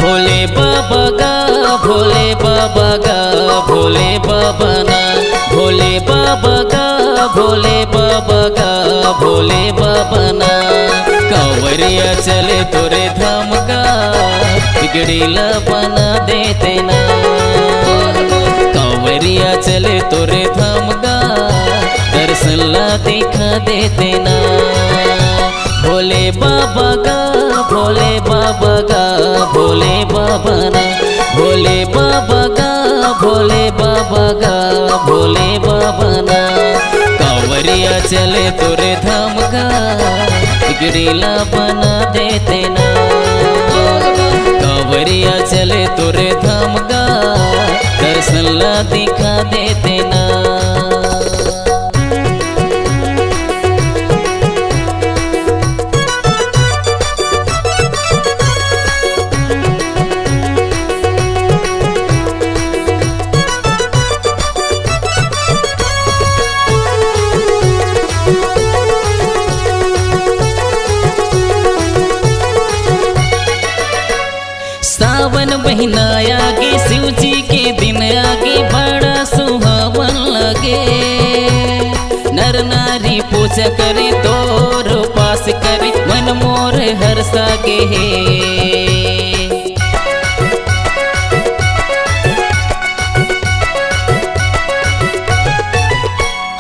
भोले बाबा गा भोले बाबा गा भोले बाबा ना भोले बाबा गा भोले बाबा गा भोले बाबा ना कांवरिया चले तोरे धाम का बिगड़ीला बना देते ना कांवरिया चले तोरे धाम का दर्शन ला दिखा देते ना भोले बाबा गा भोले बाबा गा भोले बाबा ना भोले बाबा गा भोले बाबा गा भोले बाबा ना कांवरिया चले तोरे धाम का बिगड़ीला बना देते ना कांवरिया चले तोरे धाम का दर्शन ला दिखा देते ना। सावन महीना आगे शिव जी के दिन आगे बड़ा सुहावन लगे नर नारी पूजा करे तोर पास करे मन मोर हर सागे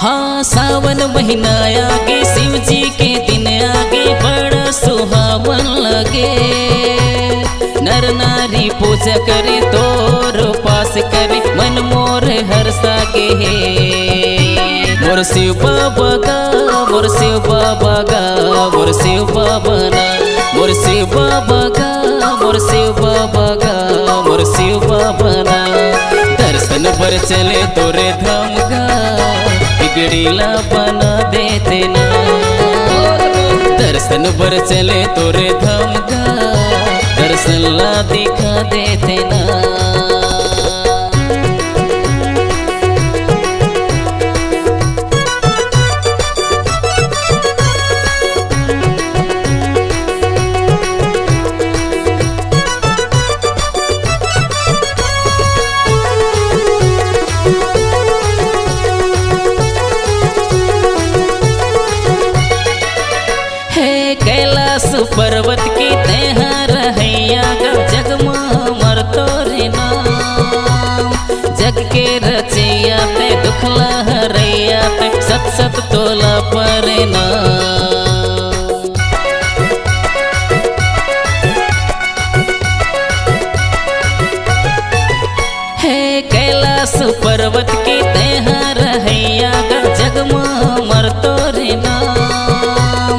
हाँ सावन महीना आगे शिव जी के दिन आगे बड़ा सुहावन लगे नर नारी पूजा करे तोर पास करे मन मोर हर सागे मोर शिव बाबा गा मोर शिव बाबा गा मोर शिव बाबा ना मोर शिव बाबा गा मोर शिव बाबा गा मोर शिव बाबा ना दर्शन पर चले तोरे धाम गा बिगड़ीला बना देते ना दर्शन पर चले तोरे धाम गा दर्शन ला दिखा देते ना। हे कैलाश पर्वत की तेहार हैया गा जगमा मर तोरे नाम जग के रचैया ते दुखला हरैया ते सत सत तोला परे नाम हे कैलाश पर्वत की तेहार हैया गा जगमा मर तोरे नाम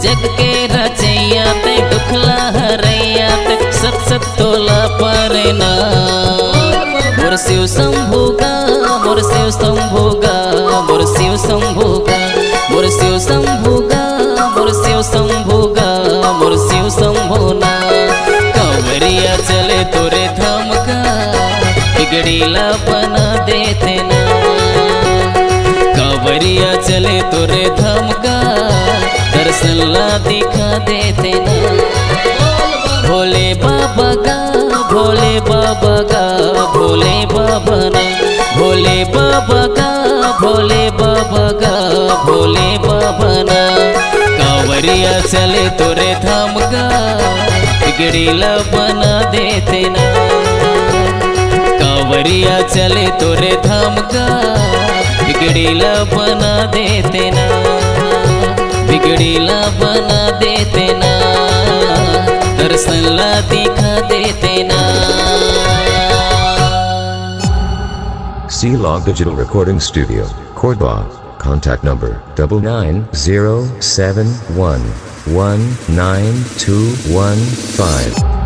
जग के रचैया ते दुखला हरैया ते सत सत तोला परे ना मोर शिव शंभु गा मोर शिव शंभु गा मोर शिव शंभु गा मोर शिव शंभु गा मोर शिव शंभु गा मोर शिव शंभु ना कांवरिया चले तोरे धाम का बिगड़ीला बना देते ना कांवरिया चले तोरे धाम का दर्शन ला दिखा देते ना भोले बाबा गा भोले बाबा गा भोले बाबा ना भोले बाबा गा भोले बाबा गा भोले बाबा ना कांवरिया चले तोरे धाम का बिगड़ीला बना देते ना कांवरिया चले तोरे धाम का बिगड़ीला बना देते ना बिगड़ीला बना देते ना दर्शन ला दिखा देते ना। C-Log Digital Recording Studio, Cordoba. Contact number 99071192215.